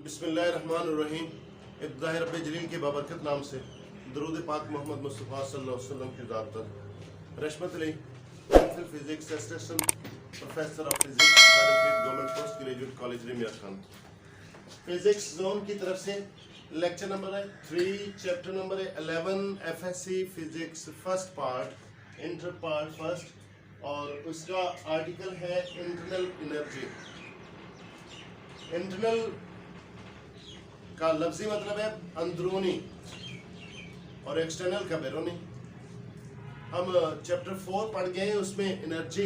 बिस्मिल्लाहिर्रहमानिर्रहीम। इब्तिदाई रब्बे जलील के बाबरकत नाम से दरूद पाक मोहम्मद मुस्तफ़ा सल्लल्लाहु अलैहि वसल्लम की ज़ात पर रहमत अलैहि। Physics assistant professor of physics government post graduate college Rimiya Khan, physics zone की तरफ से लेक्चर नंबर है 3 chapter number 11 FSc physics first part inter part first, और उसका आर्टिकल है इंटरनल एनर्जी। इंटरनल का लफ्जी मतलब है अंदरूनी और एक्सटर्नल का बैरूनी। हम चैप्टर 4 पढ़ गए हैं, उसमें energy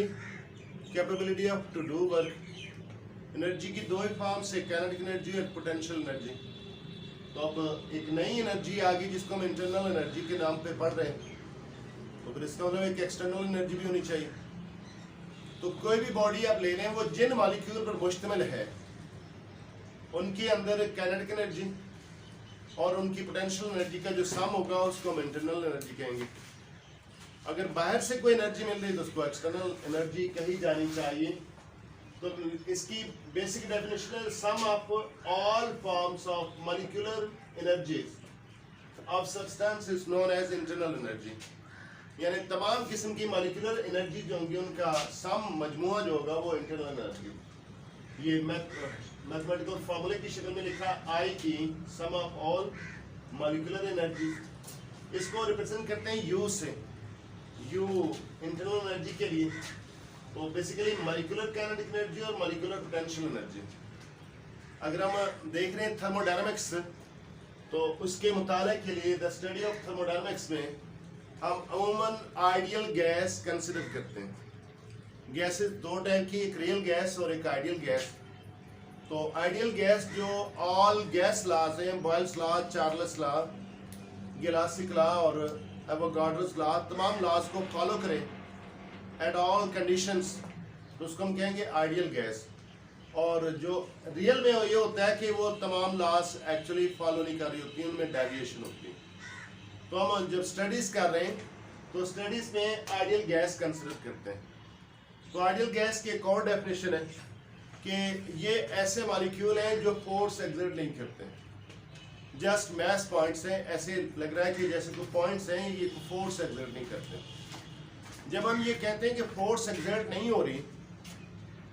capability of to do work. Energy की दो ही फॉर्म्स है, काइनेटिक एनर्जी और पोटेंशियल एनर्जी। तो अब एक नई एनर्जी आ गई जिसको हम इंटरनल एनर्जी के नाम पे पढ़ रहे हैं, तो फिर इसका मतलब एक एक्सटर्नल एनर्जी भी होनी चाहिए। तो कोई भी बॉडी आप ले लें, वो जिन मॉलिक्यूल पर मुश्तमिल है उनके अंदर काइनेटिक एनर्जी और उनकी पोटेंशियल एनर्जी का जो सम होगा उसको हम इंटरनल एनर्जी कहेंगे। अगर बाहर से कोई एनर्जी मिल रही है तो उसको एक्सटर्नल एनर्जी कही जानी चाहिए। तो इसकी बेसिक डेफिनेशन है sum of all forms of molecular energies of substance is known as internal energy. यानी तमाम किस्म की मॉलिक्यूलर एनर्जी जो होंगी उनका सम मजमुआ जो होगा वो इंटरनल एनर्जी। ये मैथमेटिकल फॉर्मूले की शक्ल में लिखा आई की सम ऑफ ऑल मॉलिक्यूलर एनर्जी। इसको रिप्रेजेंट करते हैं यू से, यू इंटरनल एनर्जी के लिए। तो बेसिकली मॉलिक्यूलर काइनेटिक एनर्जी और मॉलिक्यूलर पोटेंशियल एनर्जी। अगर हम देख रहे हैं थर्मोडायनामिक्स, तो उसके मुताले के लिए द स्टडी ऑफ थर्मोडायनामिक्स में हम अमूमन आइडियल गैस कंसिडर करते हैं। गैसेस दो टाइप की, एक रियल गैस और एक आइडियल गैस। तो आइडियल गैस जो ऑल गैस लॉज हैं, Boyle's law, Charles law, Gay-Lussac law और एवोगाड्रोस लॉ, तमाम लॉज को फॉलो करें एट ऑल कंडीशंस, तो उसको हम कहेंगे आइडियल गैस। और जो रियल में ये होता है कि वो तमाम लॉज एक्चुअली फॉलो नहीं कर रही होती, उनमें डेविएशन होती है। तो हम जब स्टडीज कर रहे हैं तो स्टडीज में आइडियल गैस कंसिडर करते हैं। तो आइडियल गैस की एक और डेफिनेशन है कि ये ऐसे मॉलिक्यूल हैं जो फोर्स एक्सर्ट नहीं करते, जस्ट मैस पॉइंट्स हैं। ऐसे लग रहा है कि जैसे कोई पॉइंट्स हैं, ये फोर्स एक्सर्ट नहीं करते। जब हम ये कहते हैं कि फोर्स एक्सर्ट नहीं हो रही,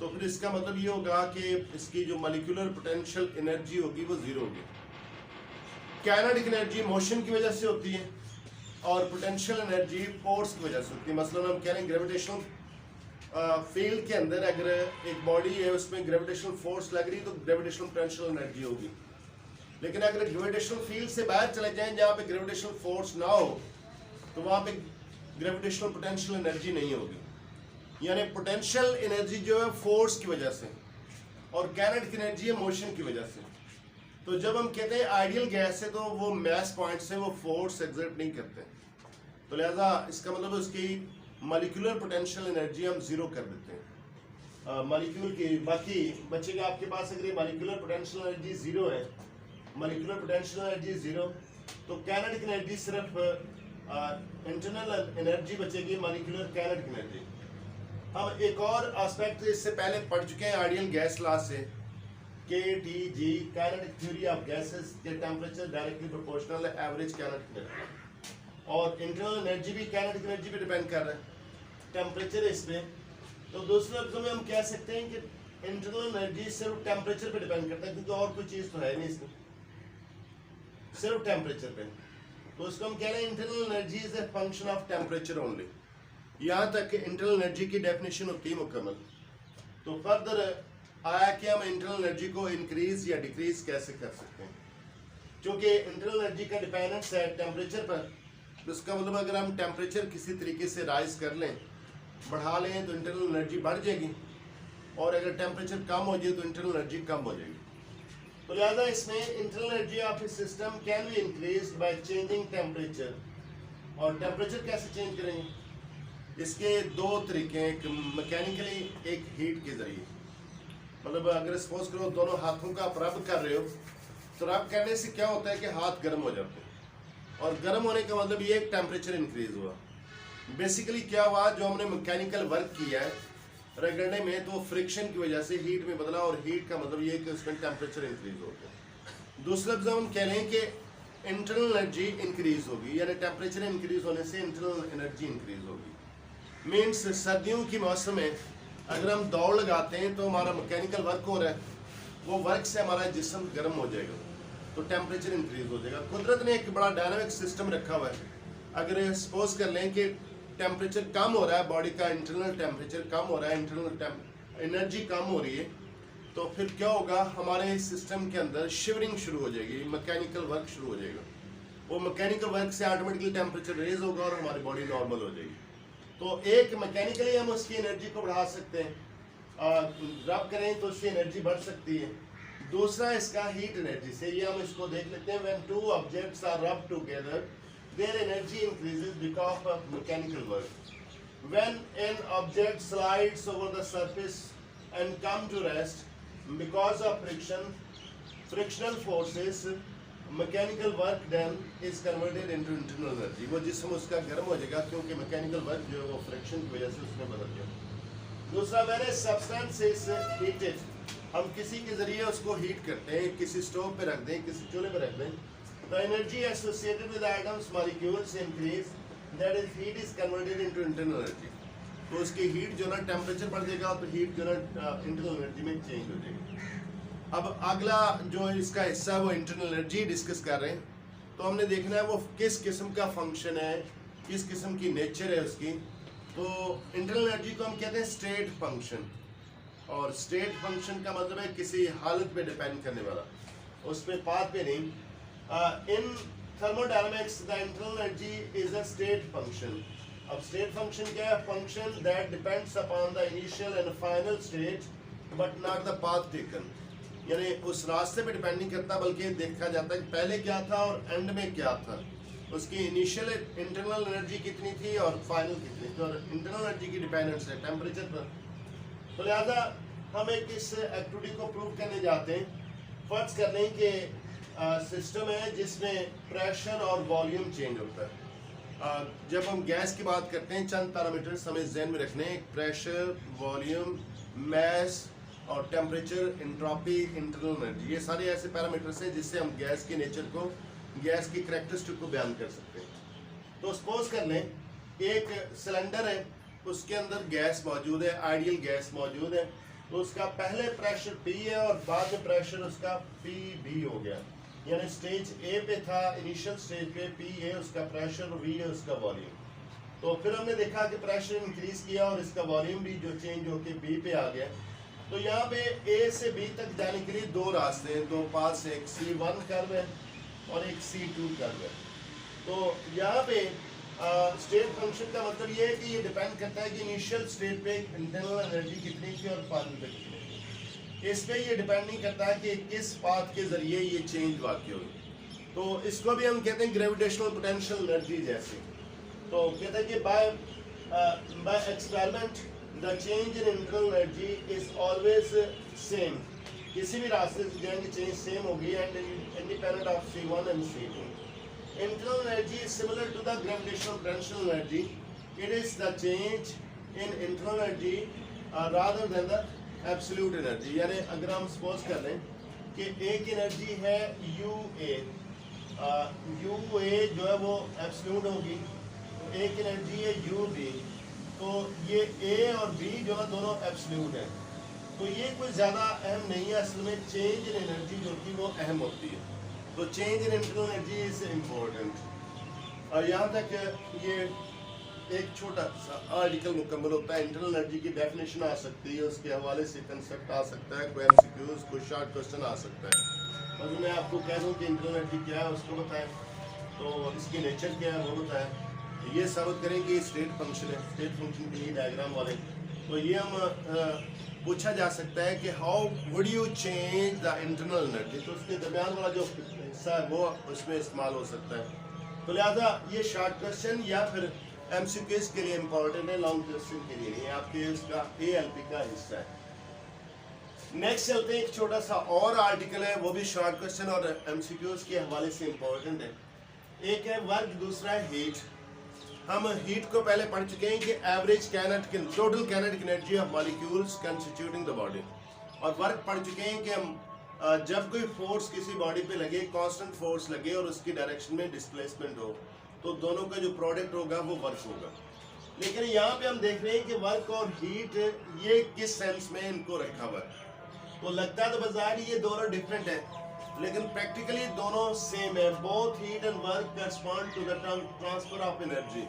तो फिर इसका मतलब ये होगा कि इसकी जो मॉलिक्यूलर पोटेंशियल एनर्जी होगी वो जीरो होगी। काइनेटिक एनर्जी मोशन की वजह से होती है और पोटेंशियल एनर्जी फोर्स की वजह से होती है। मसलन हम कह रहे हैं ग्रेविटेशनल फील्ड के अंदर अगर एक बॉडी है उसमें ग्रेविटेशनल फोर्स लग रही है तो ग्रेविटेशनल पोटेंशियल एनर्जी होगी। लेकिन अगर ग्रेविटेशनल फील्ड से बाहर चले जाएं जहाँ पे ग्रेविटेशनल फोर्स ना हो, तो वहाँ पे ग्रेविटेशनल पोटेंशियल एनर्जी नहीं होगी। यानी पोटेंशियल एनर्जी जो है फोर्स की वजह से और काइनेटिक एनर्जी है मोशन की वजह से। तो जब हम कहते हैं आइडियल गैस है, तो वो मैस पॉइंट से वो फोर्स एक्सर्ट नहीं करते, तो लिहाजा इसका मतलब उसकी मॉलिक्यूलर पोटेंशियल एनर्जी हम जीरो कर देते हैं मॉलिक्यूल की। बाकी बचेगा आपके पास, अगर ये मॉलिक्यूलर पोटेंशियल एनर्जी जीरो है, मॉलिक्यूलर पोटेंशियल एनर्जी जीरो, तो काइनेटिक एनर्जी सिर्फ इंटरनल एनर्जी बचेगी, मॉलिक्यूलर काइनेटिक एनर्जी। हम एक और एस्पेक्ट इससे पहले पढ़ चुके हैं आइडियल गैस लॉ से, KTG kinetic theory of gases के टेम्परेचर डायरेक्टली प्रोपोर्शनल है एवरेज काइनेटिक एनर्जी। और इंटरनल एनर्जी भी काइनेटिक एनर्जी पे डिपेंड कर रहा है, टेम्परेचर इस पे। तो दूसरे लफ्जों में हम कह सकते हैं कि इंटरनल एनर्जी सिर्फ टेम्परेचर पे डिपेंड करता है, क्योंकि और कोई चीज़ तो है नहीं इसमें, सिर्फ टेम्परेचर पे। तो उसको हम कह रहे हैं internal energy is a function of temperature only. यहाँ तक इंटरनल एनर्जी की डेफिनेशन होती है मुकम्मल। तो फर्दर आया कि हम इंटरनल एनर्जी को इंक्रीज या डिक्रीज कैसे कर सकते हैं, क्योंकि इंटरनल एनर्जी का डिपेंडेंस है टेम्परेचर पर। तो इसका मतलब अगर हम टेम्परेचर किसी तरीके से राइज कर लें, बढ़ा लें, तो इंटरनल एनर्जी बढ़ जाएगी, और अगर टेम्परेचर कम हो जाए तो इंटरनल एनर्जी कम हो जाएगी। तो लिहाजा इसमें internal energy of A system can be increase by changing temperature. और टेम्परेचर कैसे चेंज करेंगे, इसके दो तरीके हैं, एक मैकेनिकली, एक हीट के जरिए। मतलब अगर सपोज करो दोनों हाथों का आप रब कर रहे हो, तो रब करने से क्या होता है कि हाथ गर्म हो जाते हैं, और गर्म होने का मतलब ये एक टेम्परेचर इंक्रीज हुआ। बेसिकली क्या हुआ, जो हमने मैकेनिकल वर्क किया है रगड़ने में, तो फ्रिक्शन की वजह से हीट में बदला, और हीट का मतलब ये कि उसमें टेम्परेचर इंक्रीज हो गया। दूसरे लफ्ज़ हम कह लें कि इंटरनल एनर्जी इंक्रीज होगी, यानी टेम्परेचर इंक्रीज होने से इंटरनल एनर्जी इंक्रीज होगी। मीन्स सर्दियों की मौसम में अगर हम दौड़ लगाते हैं तो हमारा मैकेनिकल वर्क हो रहा है, वो वर्क से हमारा जिस्म गर्म हो जाएगा तो टेम्परेचर इंक्रीज हो जाएगा। कुदरत ने एक बड़ा डायनामिक सिस्टम रखा हुआ है। अगर सपोज कर लें कि टेम्परेचर कम हो रहा है, बॉडी का इंटरनल टेम्परेचर कम हो रहा है, इंटरनल एनर्जी कम हो रही है, तो फिर क्या होगा, हमारे सिस्टम के अंदर शिवरिंग शुरू हो जाएगी, मैकेनिकल वर्क शुरू हो जाएगा। वो मैकेनिकल वर्क से ऑटोमेटिकली टेम्परेचर रेज होगा और हमारी बॉडी नॉर्मल हो जाएगी। तो एक मैकेनिकली हम उसकी एनर्जी को बढ़ा सकते हैं, रब करें तो उससे एनर्जी बढ़ सकती है। दूसरा इसका हीट एनर्जी से, ये हम इसको देख लेते हैं। When two objects are rub together their energy increases because of mechanical work. When an object slides over the surface and come to rest because of frictional forces, mechanical work then is converted into internal energy। वो जिस्म उसका गर्म हो जाएगा क्योंकि mechanical work जो है वो फ्रिक्शन की वजह से उसमें बदल गया। दूसरा, when a substance is heated, हम किसी के जरिए उसको हीट करते हैं, किसी स्टोव पे रख दें, किसी चूल्हे पे रख दें, the energy associated with atoms molecules increase, that is heat is converted into internal energy। तो उसकी हीट जो ना टेम्परेचर बढ़ जाएगा तो हीट जो ना इंटरनल एनर्जी में चेंज हो जाएगी। अब अगला जो इसका हिस्सा वो इंटरनल एनर्जी डिस्कस कर रहे हैं। तो हमने देखना है वो किस किस्म का फंक्शन है, किस किस्म की नेचर है उसकी। तो इंटरनल एनर्जी को हम कहते हैं स्टेट फंक्शन, और स्टेट फंक्शन का मतलब है किसी हालत पे डिपेंड करने वाला, उस पे पाथ पे नहीं। In thermodynamics the internal energy is a state function. अब स्टेट फंक्शन क्या है? Function that depends upon the initial and final state but not the path taken, यानी उस रास्ते पे डिपेंड नहीं करता बल्कि देखा जाता है कि पहले क्या था और एंड में क्या था, उसकी इनिशियल इंटरनल एनर्जी कितनी थी और फाइनल कितनी थी, और इंटरनल एनर्जी की डिपेंडेंस है टेम्परेचर पर। तो लिहाजा हम एक इस एक्टिविटी को प्रूव करने जाते हैं। फर्ज कर लें कि सिस्टम है जिसमें प्रेशर और वॉल्यूम चेंज होता है। जब हम गैस की बात करते हैं चंद पैरामीटर्स हमें ज़हन में रखने हैं, प्रेशर, वॉल्यूम, मैस और टेम्परेचर, एंट्रोपी, इंटरनल एनर्जी। ये सारे ऐसे पैरामीटर्स हैं जिससे हम गैस के नेचर को, गैस की करैक्टरिस्टिक को बयान कर सकते हैं। तो सपोज कर लें एक सिलेंडर है, उसके अंदर गैस मौजूद है, आइडियल गैस मौजूद है, तो उसका पहले प्रेशर P है और बाद में प्रेशर उसका PB हो गया, यानी स्टेज ए पे था, इनिशियल स्टेज पे P है उसका प्रेशर, V है उसका वॉल्यूम। तो फिर हमने देखा कि प्रेशर इंक्रीज किया और इसका वॉल्यूम भी जो चेंज होके B पे आ गया। तो यहाँ पे A से B तक जाने के लिए दो रास्ते हैं, दो पास, एक C1 कर्व है और एक C2 कर्व है। तो यहाँ पे स्टेट फंक्शन का मतलब ये है कि ये डिपेंड करता है कि इनिशियल स्टेज पे इंटरनल एनर्जी कितनी थी और फाइनल पे कितनी थी। इस पे ये डिपेंड नहीं करता है कि किस पाथ के जरिए ये चेंज वाकई हुई। तो इसको भी हम कहते हैं ग्रेविटेशनल पोटेंशियल एनर्जी जैसे। तो कहते हैं कि by experiment the change in internal energy is always same. किसी भी रास्ते से जाएंगे चेंज सेम होगी and independent of C1 and C2। Internal energy is similar to the gravitational potential energy. It is the change in internal energy rather than the absolute energy। यानी अगर हम suppose कर लें कि एक एनर्जी है UA, UA जो है वो एब्सोल्यूट होगी, तो एक एनर्जी है UB, तो ये A और B जो है दोनों एब्सोल्यूट है। तो ये कोई ज़्यादा अहम नहीं है, असल में चेंज इन एनर्जी जो कि वो अहम होती है। तो change in internal energy is important. और यहाँ तक ये एक छोटा सा आर्टिकल मुकम्मल होता है। इंटरनल एनर्जी की डेफिनेशन आ सकती है, उसके हवाले से कंसेप्ट आ सकता है, कोई MCQs, कोई शॉर्ट क्वेश्चन आ सकता है। और मैं आपको कह दूँ कि इंटरनल एनर्जी क्या है उसको बताएं, तो इसकी नेचर क्या है वो बताएं। ये साबित करें कि स्टेट फंक्शन है, स्टेट फंक्शन के लिए डायग्राम वाले। तो ये हम पूछा जा सकता है कि how would you change the internal energy, तो उसके दरमियान वाला जो हिस्सा है वो उसमें इस्तेमाल हो सकता है। तो लिहाजा ये शॉर्ट क्वेश्चन या फिर MCQs के लिए इम्पोर्टेंट है, लॉन्ग क्वेश्चन के लिए नहीं, आपके इसका ALP का हिस्सा है। नेक्स्ट चलते हैं, एक छोटा सा और आर्टिकल है, वो भी शॉर्ट क्वेश्चन और MCQs के हवाले से इम्पोर्टेंट है। एक है वर्क, दूसरा है हीट। हम हीट को पहले पढ़ चुके हैं कि average total kinetic energy of molecules constituting the body, और वर्क पढ़ चुके हैं कि हम जब कोई फोर्स किसी बॉडी पे लगे, कांस्टेंट फोर्स लगे और उसकी डायरेक्शन में डिस्प्लेसमेंट हो, तो दोनों का जो प्रोडक्ट होगा वो वर्क होगा। लेकिन यहाँ पे हम देख रहे हैं कि वर्क और हीट ये किस सेंस में इनको रखा हुआ है। तो लगता है तो बाजार ये दोनों डिफरेंट है, लेकिन प्रैक्टिकली दोनों सेम है। Both heat and work correspond to the transfer of energy.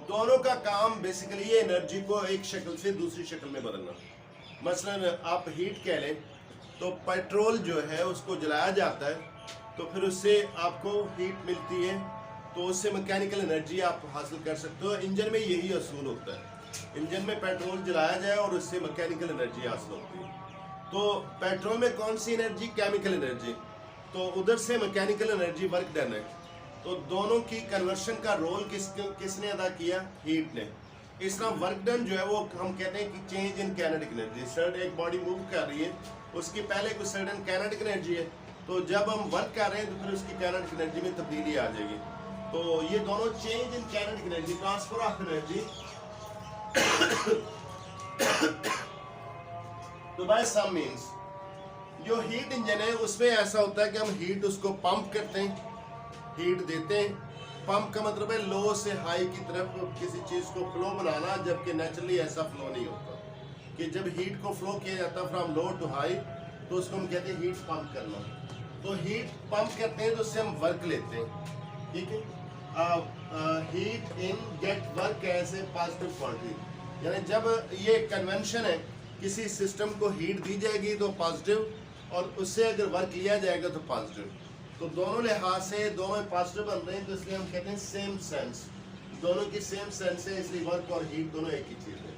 दोनों का काम बेसिकली ये एनर्जी को एक शक्ल से दूसरी शक्ल में बदलना। मसलन आप हीट कह लें तो पेट्रोल जो है उसको जलाया जाता है, तो फिर उससे आपको हीट मिलती है, तो उससे मैकेनिकल एनर्जी आप हासिल कर सकते हो। इंजन में यही असूल होता है, इंजन में पेट्रोल जलाया जाए और उससे मैकेनिकल एनर्जी हासिल होती है। तो पेट्रोल में कौन सी एनर्जी? Chemical energy. तो उधर से मैकेनिकल एनर्जी वर्क डन है। तो दोनों की कन्वर्शन का रोल किसने अदा किया? हीट ने। इस तरह वर्क डन जो है वो हम कहते हैं कि चेंज इन काइनेटिक एनर्जी। सर्ट एक बॉडी मूव कर रही है, उसकी पहले कुछ सर्टन काइनेटिक एनर्जी है, तो जब हम वर्क कर रहे हैं तो फिर उसकी काइनेटिक एनर्जी में तब्दीली आ जाएगी। तो ये दोनों change in kinetic energy, transfer of energy. तो बाय सम मींस जो हीट इंजन है उसमें ऐसा होता है कि हम हीट उसको पंप करते हैं, हीट देते हैं। पंप का मतलब है लो से हाई की तरफ किसी चीज को फ्लो बनाना, जबकि नेचुरली ऐसा फ्लो नहीं होता। कि जब हीट को फ्लो किया जाता है फ्रॉम लो टू हाई, तो उसको हम कहते हैं हीट पंप करना। तो हीट पंप करते हैं तो उससे हम वर्क लेते हैं, ठीक है। Heat in get work as a positive quantity, यानी जब ये कन्वेंशन है किसी सिस्टम को हीट दी जाएगी तो पॉजिटिव, और उससे अगर वर्क लिया जाएगा तो पॉजिटिव। तो दोनों लिहाज से दोनों पॉजिटिव बन रहे हैं, तो इसलिए हम कहते हैं सेम सेंस। दोनों की सेम सेंस है, इसलिए वर्क और हीट दोनों एक ही चीज है।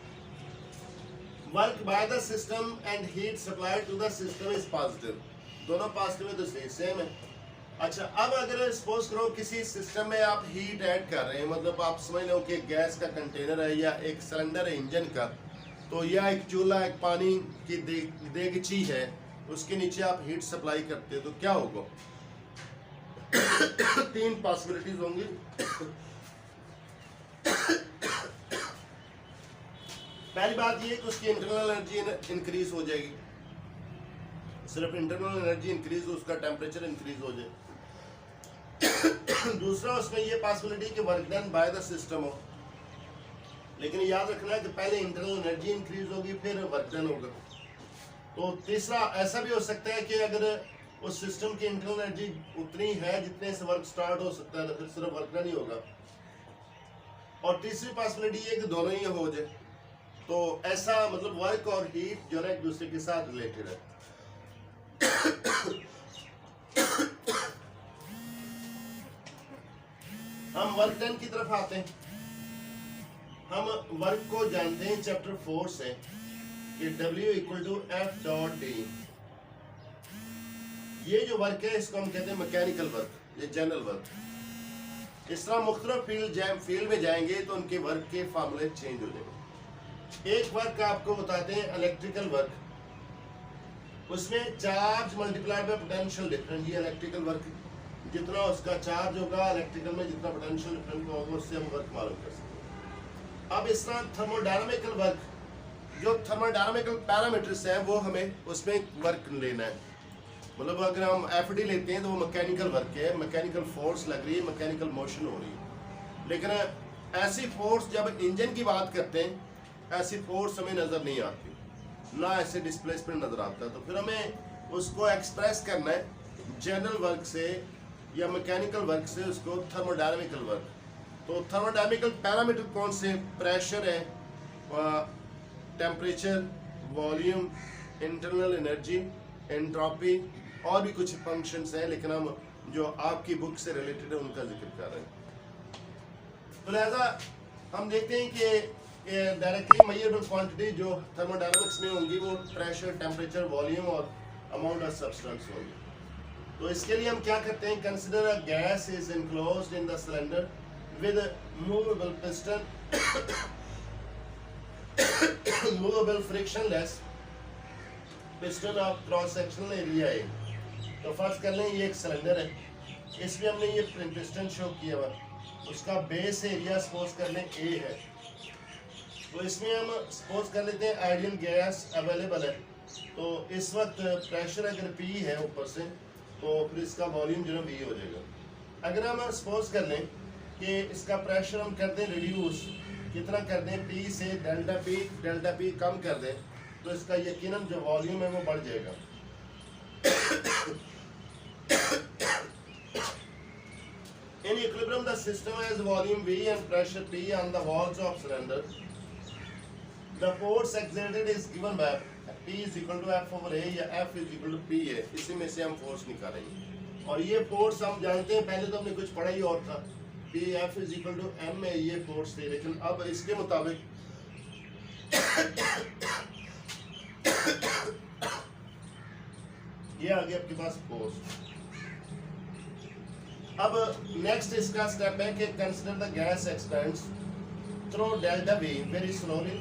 Work by the system and heat supply to the system is positive. दोनों पॉजिटिव है तो सेम है। अच्छा, अब अगर सपोज करो किसी सिस्टम में आप हीट ऐड कर रहे हैं, मतलब आप समझ लो कि गैस का कंटेनर है या एक सिलेंडर है इंजन का, तो या एक चूल्हा, एक पानी की देगची है, उसके नीचे आप हीट सप्लाई करते हो, तो क्या होगा? तीन पॉसिबिलिटीज होंगी। पहली बात ये कि उसकी इंटरनल एनर्जी इंक्रीज हो जाएगी, सिर्फ इंटरनल एनर्जी इंक्रीज हो, उसका टेम्परेचर इंक्रीज हो जाए। दूसरा उसमें ये पॉसिबिलिटी कि work done by the system हो, लेकिन याद रखना है कि पहले इंटरनल एनर्जी इंक्रीज होगी फिर वर्क डन होगा। तो तीसरा ऐसा भी हो सकता है कि अगर उस सिस्टम की इंटरनल एनर्जी उतनी है जितने से वर्क स्टार्ट हो सकता है, तो फिर सिर्फ वर्क डन ही होगा। और तीसरी पॉसिबिलिटी ये कि दोनों ही हो जाए। तो ऐसा मतलब वर्क और हीट जो है एक दूसरे के साथ रिलेटेड है। हम वर्क डन की तरफ आते हैं। हम वर्क को जानते हैं चैप्टर 4 से कि W = F.D। ये जो वर्क है इसको हम कहते हैं मैकेनिकल वर्क, ये जनरल वर्क। इस तरह मुख्तलिफ फील्ड में जाएंगे तो उनके वर्क के फार्मूले चेंज हो जाएंगे। एक वर्क आपको बताते हैं इलेक्ट्रिकल वर्क, उसमें charge multiplied by potential difference. ये इलेक्ट्रिकल वर्क, जितना उसका चार्ज होगा इलेक्ट्रिकल में, जितना पोटेंशियल डिफरेंस होगा, उससे हम वर्क मालूम कर सकते हैं। अब इस तरह थर्मोडायनामिकल वर्क, जो थर्मोडायनामिकल पैरामीटर्स हैं वो हमें उसमें वर्क लेना है। मतलब अगर हम एफडी लेते हैं तो वो मैकेनिकल वर्क है, मैकेनिकल फोर्स लग रही है, मैकेनिकल मोशन हो रही है। लेकिन ऐसी फोर्स जब इंजन की बात करते हैं, ऐसी फोर्स हमें नजर नहीं आती, ना ऐसे डिस्प्लेसमेंट नजर आता है। तो फिर हमें उसको एक्सप्रेस करना है जनरल वर्क से या मैकेनिकल वर्क से, उसको थर्मोडायनामिकल वर्क। तो थर्मोडायनामिकल पैरामीटर कौन से? प्रेशर है, temperature, volume, internal energy, entropy, और भी कुछ फंक्शंस हैं, लेकिन हम जो आपकी बुक से रिलेटेड है उनका जिक्र कर रहे हैं। तो लिहाजा हम देखते हैं कि डायरेक्टली मेजरेबल क्वांटिटी जो थर्मोडायनामिक्स में होंगी वो प्रेशर, टेम्परेचर, वॉल्यूम और अमाउंट ऑफ सब्सटेंस होगी। तो इसके लिए हम क्या करते हैं? Consider a gas is enclosed in the cylinder with movable piston, movable frictionless piston of cross sectional area A. तो फर्ज कर लें ये एक सिलेंडर है, इसमें हमने ये पिस्टन शो किया हुआ, उसका बेस एरिया सपोज कर लें ए है। तो इसमें हम सपोज कर लेते हैं आइडियल गैस अवेलेबल है तो इस वक्त प्रेशर अगर P है ऊपर से तो फिर इसका वॉल्यूम जो है V हो जाएगा। अगर हम सपोज कर लें कि इसका प्रेशर हम कर दें रिड्यूस, कितना कर दें, P से डेल्टा P कम कर दें, तो इसका यकीनन जो वॉल्यूम है वो बढ़ जाएगा। In equilibrium, the system has volume V and pressure P on the walls of cylinder. The force exerted is given by P is equal to F over A या F is equal to P है, इसी में से हम force निकालेंगे। और ये force हम जानते हैं, पहले तो हमने कुछ पढ़ा ही और था, P F is equal to M में ये फोर्स थी, लेकिन अब इसके मुताबिक ये आ गया आपके पास फोर्स। अब नेक्स्ट इसका स्टेप है कि consider the gas expands through delta V very slowly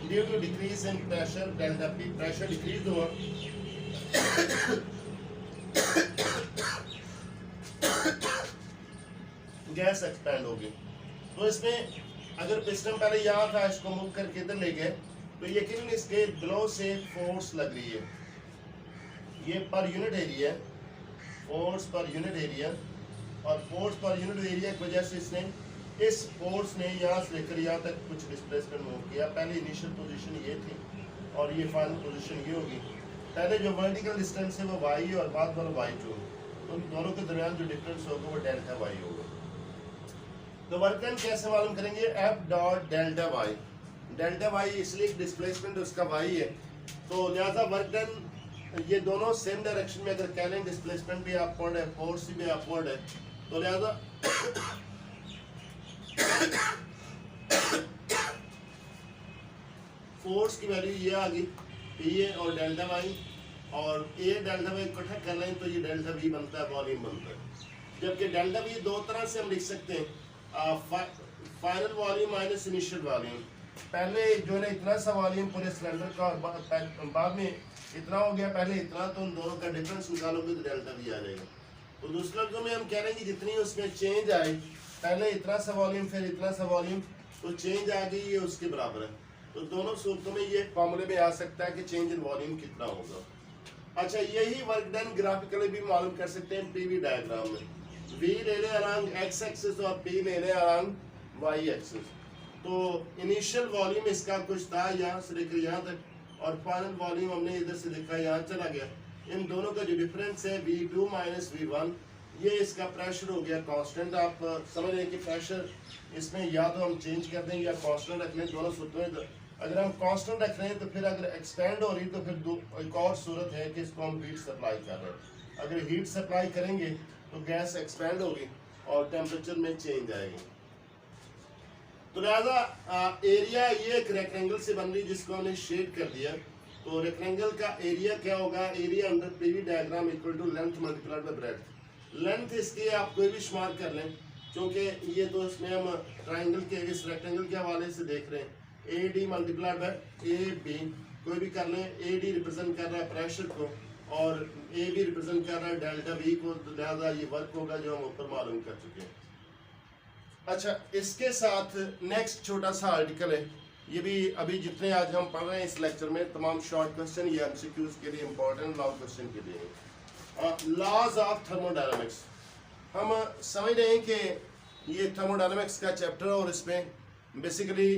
due to decrease in pressure delta P। Pressure decrease हुआ गैस एक्सपेंड होगी। तो इसमें अगर पिस्टन पहले यहाँ था, इसको मूव करके इधर ले गए, तो यकीनन इसके बिलो से फोर्स लग रही है, ये per unit area, force per unit area, और फोर्स पर यूनिट एरिया की वजह से इसने इस फोर्स ने यहाँ से लेकर यहाँ तक कुछ डिस्प्लेसमेंट मूव किया। पहले इनिशियल पोजीशन ये थी और ये फाइनल पोजीशन ये होगी। पहले जो वर्टिकल डिस्टेंस है वो y और बाद वाला y2, तो दोनों के दरमियान जो डिफरेंस होगा वो डेल्टा y होगा। तो वर्क डन कैसे मालूम करेंगे, F dot delta y। Delta y इसलिए डिस्प्लेसमेंट उसका y है, तो लिहाजा वर्क डन ये दोनों सेम डायरेक्शन में अगर कह लें, डिस्प्लेसमेंट भी अपवर्ड है, फोर्स भी अपवर्ड है, तो लिहाजा फोर्स की वैल्यू ये आ गई P और डेल्टा y, और A डेल्टा y इकट्ठा कर लें तो ये डेल्टा V बनता है, वॉल्यूम बनता है। जबकि डेल्टा V दो तरह से हम लिख सकते हैं, final volume minus initial volume. पहले जो है इतना सा वॉल्यूम पूरे सिलेंडर का और बाद में इतना हो गया, पहले इतना, तो उन दोनों का डिफरेंस निकालोगे तो डेल्टा V आ जाएगा। तो दूसरे लफ्जों में हम कह रहे हैं कि जितनी उसमें चेंज आए, पहले इतना सा वॉल्यूम फिर इतना सा वॉल्यूम, तो चेंज आ गई ये उसके बराबर है। तो दोनों सूरतों में ये फॉर्मूले में आ सकता है कि चेंज इन वॉल्यूम कितना होगा। अच्छा, यही वर्क डन ग्राफिकली भी मालूम कर सकते हैं PV डायग्राम में। V ले लें अराउंड x एक्सिस और P ले लें अराउंड y एक्सिस। तो इनिशियल वॉल्यूम इसका कुछ था यहाँ से लेकर यहाँ तक, और फाइनल वॉल्यूम हमने इधर से देखा यहाँ चला गया। इन दोनों का जो डिफरेंस है V2 माइनस V1, ये इसका प्रेशर हो गया कांस्टेंट। आप समझ रहे हैं कि प्रेशर इसमें या तो हम चेंज कर दें या कांस्टेंट रख लें, दोनों सूरतों में। अगर हम कांस्टेंट रख रहे हैं तो फिर अगर एक्सपेंड हो रही तो फिर एक और सूरत है कि इसको हम हीट सप्लाई कर रहे हैं। अगर हीट सप्लाई करेंगे तो गैस एक्सपेंड होगी और टेम्परेचर में चेंज आएगी। तो लिहाजा एरिया ये एक रेक्टेंगल से बन रही जिसको हमने शेड कर दिया। तो रेक्टेंगल का एरिया क्या होगा, area under PV diagram equal to length multiplied by breadth. Length इसकी आप कोई भी शुमार कर लें, क्योंकि ये तो इसमें हम ट्राइंगल के इस रेक्टेंगल के हवाले से देख रहे हैं। AD मल्टीप्लाइड बाय AB कोई भी कर लें। AD रिप्रेजेंट कर रहा है प्रेशर को और AB रिप्रेजेंट कर रहा है डेल्टा V को, तो लिहाजा ये वर्क होगा जो हम ऊपर मालूम कर चुके हैं। अच्छा, इसके साथ नेक्स्ट छोटा सा आर्टिकल है, ये भी अभी जितने आज हम पढ़ रहे हैं इस लेक्चर में तमाम शॉर्ट क्वेश्चन ये MCQs के लिए इंपॉर्टेंट लॉन्ग क्वेश्चन के लिए। Laws of thermodynamics. हम समझ रहे हैं कि ये थर्मोडायनामिक्स का चैप्टर है और इसमें बेसिकली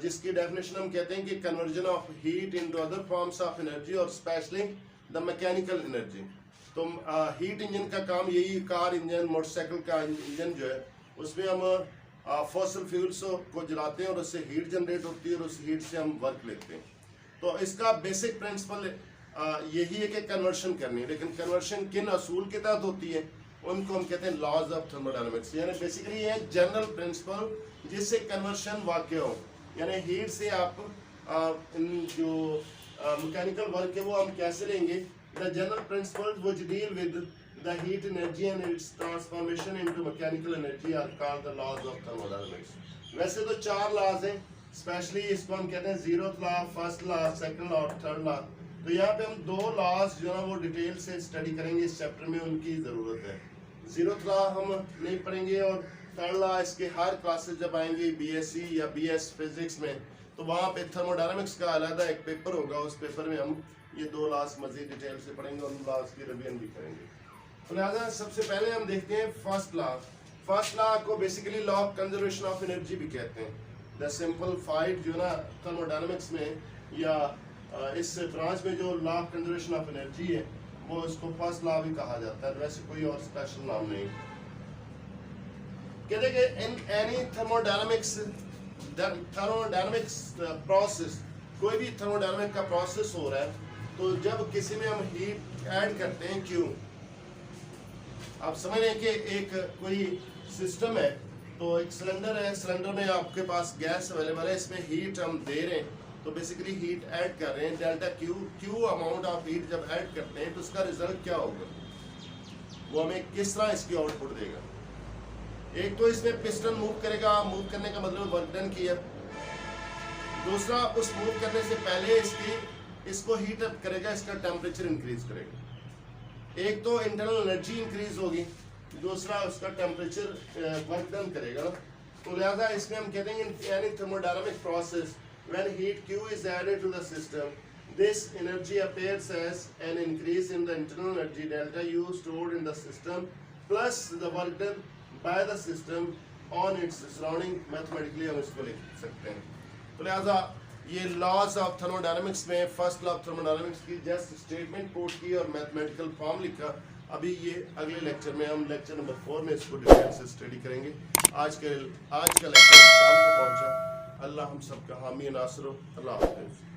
जिसकी डेफिनेशन हम कहते हैं कि conversion of heat into other forms of energy और स्पेशली द मैकेनिकल एनर्जी। तो हीट इंजन का काम यही, कार इंजन, मोटरसाइकिल का इंजन जो है उसमें हम फॉसिल फ्यूल्स को जलाते हैं और उससे हीट जनरेट होती है और उस हीट से हम वर्क लेते हैं। तो इसका बेसिक प्रिंसिपल यही है कि कन्वर्शन करनी है, लेकिन कन्वर्शन किन असूल के तहत होती है उनको हम कहते हैं लॉज ऑफ थर्मोडायनामिक्स। यानी बेसिकली ये जनरल प्रिंसिपल जिससे कन्वर्शन वाक़ हो, यानी हीट से आप जो मैकेनिकल वर्क है वो हम कैसे लेंगे। The general principle which deal with the heat energy and its transformation into mechanical energy are called the laws of thermodynamics। वैसे तो 4 लॉज हैं, स्पेशली इसको हम कहते हैं zeroth law, first law, second law और थर्ड लॉ। तो यहाँ पे हम 2 लॉज जो है वो डिटेल से स्टडी करेंगे इस चैप्टर में, उनकी ज़रूरत है। जीरोथ लॉ हम नहीं पढ़ेंगे और थर्ड लॉ इसके हर क्लासेस जब आएंगे BSc या BS फिजिक्स में, तो वहाँ पे थर्मोडायनामिक्स का अलग एक पेपर होगा, उस पेपर में हम ये 2 लॉज मजीद डिटेल से पढ़ेंगे और उन लॉज की रिवीजन भी करेंगे। तो लिहाजा सबसे पहले हम देखते हैं फर्स्ट लॉ। फर्स्ट लॉ को basically law of conservation of energy भी कहते हैं। द सिंपलीफाइड जो ना थर्मोडायनामिक्स में या इस ब्रांच में जो law of conservation of energy है वो इसको फर्स्ट लॉ भी कहा जाता है, वैसे कोई और स्पेशल नाम नहीं। कहते हैं कि इन एनी थर्मोडायनामिक्स प्रोसेस, कोई भी थर्मोडायनामिक का प्रोसेस हो रहा है तो जब किसी में हम हीट ऐड करते हैं, क्यों आप समझ रहे हैं कि एक कोई सिस्टम है तो एक सिलेंडर है, सिलेंडर में आपके पास गैस अवेलेबल है, इसमें हीट हम दे रहे हैं तो बेसिकली हीट ऐड कर रहे हैं, delta Q amount of heat जब ऐड करते हैं तो उसका रिजल्ट क्या होगा, वो हमें किस तरह इसकी आउटपुट देगा। एक तो इसमें पिस्टन मूव करेगा, मूव करने का मतलब वर्क डन किया। दूसरा, उस मूव करने से पहले इसको हीट अप करेगा, इसका टेम्परेचर इंक्रीज करेगा। एक तो इंटरनल एनर्जी इंक्रीज होगी, दूसरा उसका टेम्परेचर वर्क डन करेगा। तो लिहाजा इसमें हम कहते हैं यानी thermodynamic process when heat Q is added to the system, this energy appears as an increase in the internal energy delta U stored in the system plus the work done by the system on its surrounding। Mathematically हम इसको लिख सकते हैं। तो लिहाजा ये laws of thermodynamics में first law of thermodynamics की जस्ट स्टेटमेंट कोट की और मैथमेटिकल फॉर्म लिखा। अभी ये अगले लेक्चर में हम लेक्चर नंबर 4 में इसको डिटेल से स्टडी करेंगे। आज का लेक्चर शाम को पहुंचा। अल्लाह हम सबका हामी नासर हो। अल्लाह हाफ़िज़।